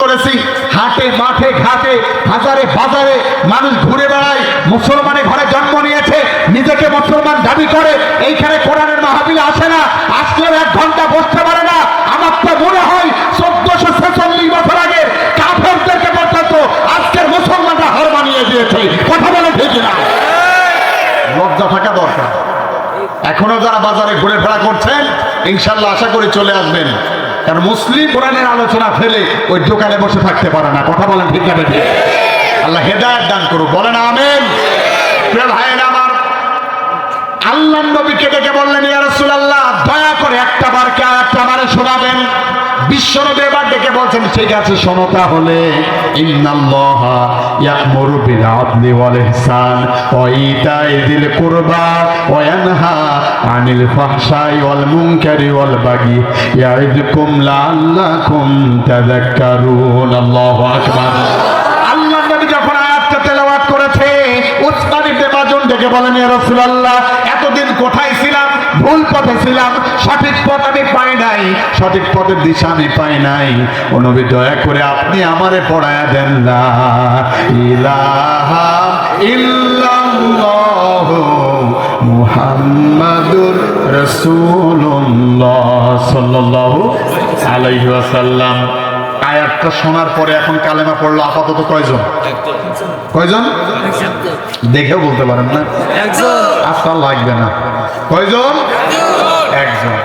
করেছি। হাটে মাঠে ঘাটে হাজারে বাজারে মানুষ ঘুরে বেড়ায়, মুসলমানের ঘরে জন্ম নিয়েছে, নিজেকে মুসলমান দাবি করে, এইখানে কোরআনের মাহফিলে আসে না, আসলেও 1 ঘন্টা বসতে পারে না। আমার তো মনে হয় 1446 বছর আগে কাফেরদেরকে পর্যন্ত আজকের মুসলমানরা হার মানিয়ে দিয়েছে। কথা বলে ঠিক না? লজ্জা থাকা দরকার। এখনো যারা বাজারে ঘুরে ফেরা করছেন, ইনশাল্লাহ আশা করি চলে আসবেন, কারণ মুসলিম কোরআনের আলোচনা ফেলে ওই দোকানে বসে থাকতে পারে না। কথা বলেন ঠিক না? আল্লাহ হেদায়েত দান করুক, বলেন আমিন। প্রিয় ভাইয়েরা আমার, আল্লাহ নবীকে ডেকে বললেন, ইয়া রাসূলুল্লাহ, দয়া করে একটা বার কি আয়াতটা আমারে শোনাবেন। বিশ্বনবী এবার ডেকে বলছেন, ঠিক আছে শোনো তাহলে। ইন্নাল্লাহা ইয়া'মুরু বিল আদলি ওয়াল ইহসান ওয়া ইতাই যিল কুরবা ওয়া ইয়ানহা আনিল ফাহশাই ওয়াল মুনকারি ওয়াল বাগি ইয়া'iযুকুম লাআল্লাকুম তাযাক্কারুন। আল্লাহু আকবার। আল্লাহ নবী যখন আয়াতটা তেলাওয়াত করেছে, উসমান ইবনে মাজুন ডেকে বলেন, ইয়া রাসূলুল্লাহ, এতদিন কোথায় ছিলাম? ভুল পথে ছিলাম, সঠিক পথ আমি পাই নাই, সঠিক পথের দিশা আমি পাই নাই। ও নবী, দয়া করে আপনি আমারে পড়ায়া দেন, লা ইলাহা ইল্লাল্লাহু মুহাম্মাদুর রাসূলুল্লাহ সাল্লাল্লাহু আলাইহি ওয়াসাল্লাম। আয়াতটা শোনার পরে এখন কালেমা পড়লো আপাতত কয়জন? কয়জন? দেখেও বলতে পারেন না? একজন। আচ্ছা, লাগবে না। কয়জন? একজন।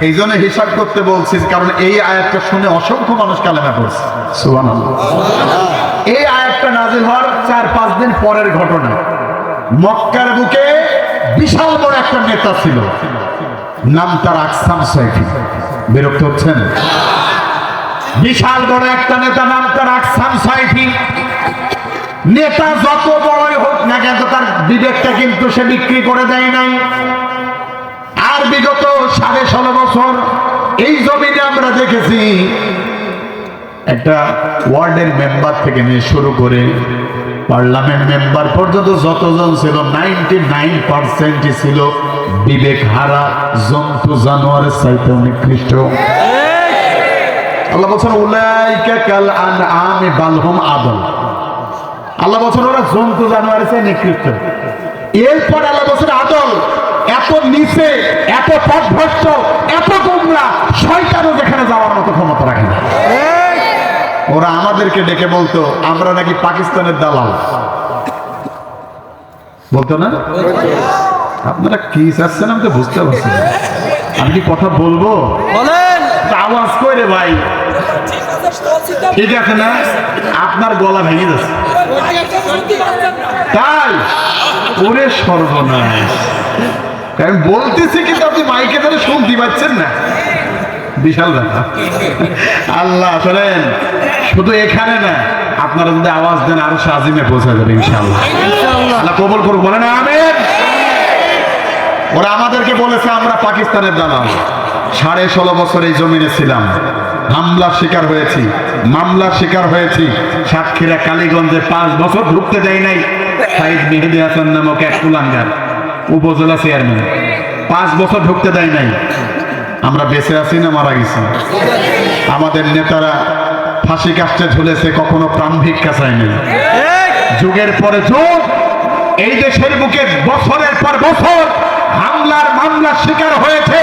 এই জন্য হিসাব করতে বলছি, কারণ এই আয়াতটা শুনে অসংখ্য মানুষ কালেমা পড়ছে। সুবহানাল্লাহ। এই আয়াতটা নাযিল হওয়ার 4-5 দিন পরের ঘটনা। মক্কার বুকে বিশাল বড় একটা নেতা ছিল, নাম তার আকসাম সাইফি। বিরক্ত হচ্ছেন? বিশাল বড় একটা নেতা, নাম তার আকসাম সাইফি। নেতা যত বড়ই হোক না কেন, তার বিবেকটা কিন্তু সে বিক্রি করে দেয় নাই। আর বিগত 16.5 বছর এই জমিনে আমরা দেখেছি, একটা ওয়ার্ডের মেম্বার থেকে নিয়ে শুরু করে পার্লামেন্ট মেম্বার পর্যন্ত যতজন ছিল, 99% ছিল বিবেক হারা, জন্তু জানোয়ারের চাইতে নিকৃষ্ট। আল্লাহ বলছেন, উলাইকা কাল আনআমি বাল হুম আদল। আল্লাহ বলছেন ওরা জন্তু জানোয়ারের চেয়ে নিকৃষ্ট। এরপর আল্লাহ বলছেন আদল, এত নিচে, এত পথভ্রষ্ট, এত গোমরা, শয়তানও যেখানে যাওয়ার মতো ক্ষমতা রাখে না। ওরা আমাদেরকে ডেকে বলতো আমরা নাকি পাকিস্তানের দালাল, বলতো না? আপনারা কি চাচ্ছেন আমি তো বুঝতে পারছি না। আমি কি কথা বলবো? বলেন। আওয়াজ করে ভাই, ঠিক আছে না? আপনার গলা ভেঙে যাচ্ছে তাই? ওরে সর্বনাশ, আমি বলতেছি কিন্তু আপনি মাইকে ধরে শুনতে পাচ্ছেন না। বিশাল ব্যাপার। আল্লাহ শোনেন, শুধু এখানে না, আপনারা যদি আওয়াজ দেন আরো আজিমে পৌঁছা যাবে ইনশাআল্লাহ। আল্লাহ কবুল করুক, বলেন আমিন। ওরা আমাদেরকে বলেছে আমরা পাকিস্তানের দালাল। 16.5 বছর এই জমিনে ছিলাম, হামলার শিকার হয়েছি, মামলার শিকার হয়েছি। সাতক্ষীরা কালীগঞ্জে 5 বছর ঢুকতে দেয় নাই সাইদ মেহেদি হাসান নামক এক কুলাঙ্গার উপজেলা চেয়ারম্যান। 5 বছর ঢুকতে দেয় নাই। আমরা বেঁচে আছি না মারা গেছি? আমাদের নেতারা ফাঁসি কাস্টে ঝুলেছে, কখনো প্রাণ ভিক্ষা চায়নি। যুগের পরে যুগ এই দেশের বুকে বছরের পর বছর হামলার মামলার শিকার হয়েছে,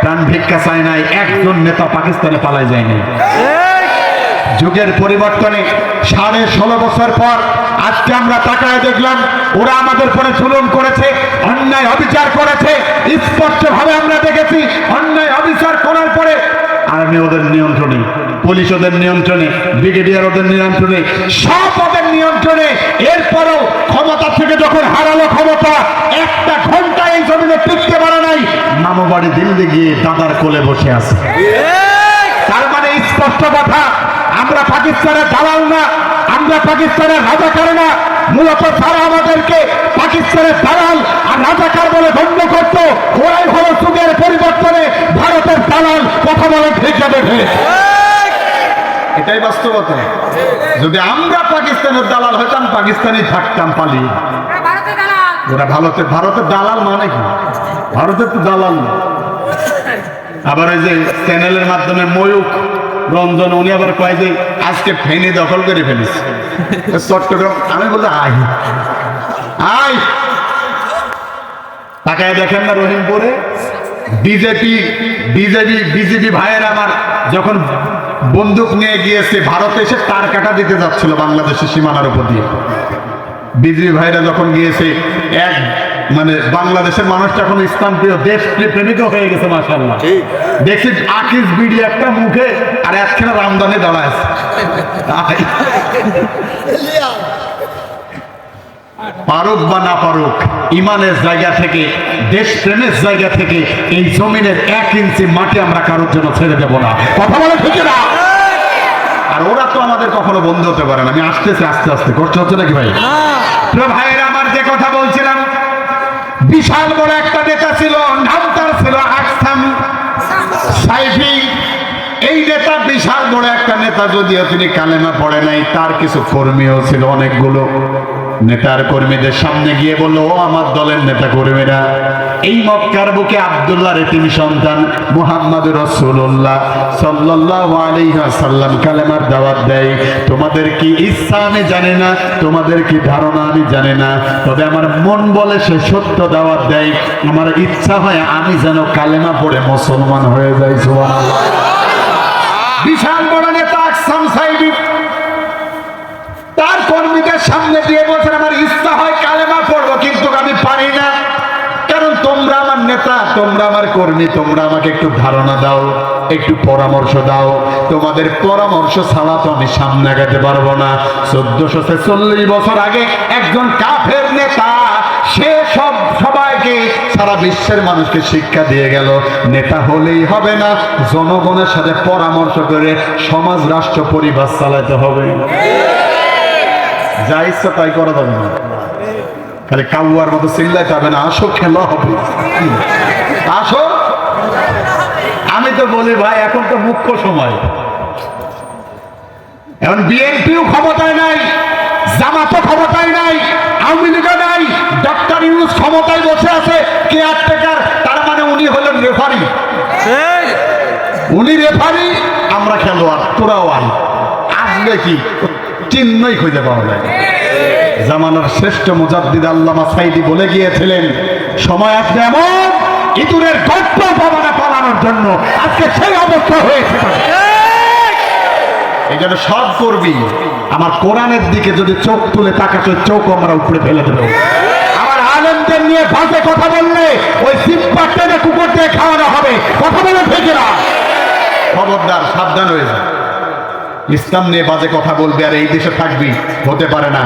প্রাণ ভিক্ষা চায় নাই। একজন নেতা পাকিস্তানে পালায় যায় নাই। যুগের পরিবর্তনে 16.5 বছর পর আজকে আমরা তাকায় দেখলাম ওরা আমাদের পরে জুলুম করেছে, অন্যায় অবিচার করেছে। স্পষ্ট ভাবে আমরা দেখেছি অন্যায় অবিচার করার পরে আর্মি ওদের নিয়ন্ত্রণে, পুলিশ ওদের নিয়ন্ত্রণে, ব্রিগেডিয়ার ওদের নিয়ন্ত্রণে, সব ওদের নিয়ন্ত্রণে। এরপরও ক্ষমতা থেকে যখন হারালো ক্ষমতা, 1টা ঘন্টা এই জমিনে টিকতে পারে নাই, মামু বাড়ি দিল্লি গিয়ে দাদার কোলে বসে আছে। তার মানে স্পষ্ট কথা, আমরা পাকিস্তানের দালাল না, আমরা পাকিস্তানের রাজাকার না। মূলত তারা আমাদেরকে পাকিস্তানের দালাল আর রাজাকার বলে গণ্য করত। ওরাই হলো যুগের পরিবর্তনে ভারতের দালাল। কথা বলে ঠিক যাবে, এটাই বাস্তবতা। যদি আমরা পাকিস্তানের দালাল হইতাম, পাকিস্তানি থাকতাম পালিয়ে। ওরা ভারতের দালাল মানে কি? ভারতের তো দালাল না। আবার এই যে চ্যানেলের মাধ্যমে ময়ূক রঞ্জন, উনি আবার কয় যে আজকে ফেনী দখল করে ফেলিস চট্টগ্রাম। আমি বলতে আই আই তাকায় দেখেন না রহিমপুরে বিজেপি ভাইয়ের আমার যখন বন্দুক নিয়ে গিয়েছে ভারতে এসে তার কাটা দিতে যাচ্ছিল বাংলাদেশের সীমানার উপর দিয়ে। বিজেপি ভাইরা যখন গিয়েছে এক মানে বাংলাদেশের মানুষটা এখন ইসলাম প্রিয় দেশ প্রেমিকও হয়ে গেছে মাশাআল্লাহ। দেখছি আকিস বিড়ি একটা মুখে আর একখানা রামদানি দাঁড়ায় আছে। পারুক বা না পারুক, ইমানের জায়গা থেকে দেশপ্রেমের জায়গা থেকে এই জমিনের 1 ইঞ্চি মাটি আমরা কারোর জন্য ছেড়ে দেব না। কথা বলে ঠিক না? আর ওরা তো আমাদের কখনো বন্ধ হতে পারে না। আমি আসতেছি আস্তে আস্তে, কষ্ট হচ্ছে নাকি ভাই? ভাইয়েরা আমার, যে কথা বলছিলাম, বিশাল বড় একটা নেতা ছিল, নাম তার ছিল আকসাম সাইফি। এই নেতা বিশাল বড় একটা নেতা, যদিও তিনি কালেমা পড়ে নাই, তার কিছু কর্মীও ছিল অনেকগুলো। নেতার কর্মীদের সামনে গিয়ে বলল, ও আমার দলের নেতা কর্মীরা, এই মক্কার বুকে আব্দুল্লাহর এতিম সন্তান মুহাম্মদুর রাসূলুল্লাহ সাল্লাল্লাহু আলাইহি ওয়াসাল্লাম কালেমার দাওয়াত দেয়। তোমাদের কি ইচ্ছা আমি জানি না, তোমাদের কি ধারণা আমি জানি না, তবে আমার মন বলে সে সত্য দাওয়াত দেয়। আমার ইচ্ছা হয় আমি যেন কালেমা পড়ে মুসলমান হয়ে যাই। সুবহানাল্লাহ। বিশাল বড় নেতা আকসাম সাইফি তার কর্মীদের সামনে দিয়ে বলছেন, আমার ইচ্ছা হয় কালেমা পড়বো, কিন্তু আমি পারি না, কারণ তোমরা আমার নেতা, তোমরা আমার কর্মী, তোমরা আমাকে একটু ধারণা দাও, একটু পরামর্শ দাও। তোমাদের পরামর্শ ছাড়া তো আমি সামনে আগাতে পারবো না। 1446 বছর আগে একজন কাফের নেতা, সে সবাইকে, সারা বিশ্বের মানুষকে শিক্ষা দিয়ে গেল, নেতা হলেই হবে না, জনগণের সাথে পরামর্শ করে সমাজ, রাষ্ট্র, পরিবার চালাতে হবে। যা ইচ্ছা তাই করা যাবে না, খালি কাউয়ার মতো চিল্লাইতে হবে না। আসো, খেলা হবে, আসো। আমি তো বলি ভাই, এখন তো মুখ্য সময়, এখন বিএনপিও ক্ষমতায় নাই, জামাতও ক্ষমতায় নাই, আওয়ামী লীগও নাই, ডক্টর ইউনূস ক্ষমতায় বসে আছে কেয়ারটেকার। তার মানে উনি হলেন রেফারি, উনি রেফারি, আমরা খেলোয়াড়, তোরাও আই। আসলে কি চিহ্নই খুঁজে পাওয়া যায়। জামানার শ্রেষ্ঠ মুজাদ্দিদ আল্লামা সাঈদী বলে গিয়েছিলেন, সময় আসবে এমন ইঁদুরের গর্ত পালানোর জন্য, আজকে সেই অবস্থা হয়েছে। এই জন্য সব করবি আমার কোরআনের দিকে যদি চোখ তুলে তাকাতে, চোখ আমরা উপরে ফেলে দেব। আমার আলেমদের নিয়ে ভাষে কথা বললে ওই সিম্পা টেনে কুকুর দিয়ে খাওয়ানো হবে। কথা বলে থেকে না, খবরদার, সাবধান হয়ে যা। ইসলাম নিয়ে বাজে কথা বলবে আর এই দেশে থাকবি, হতে পারে না।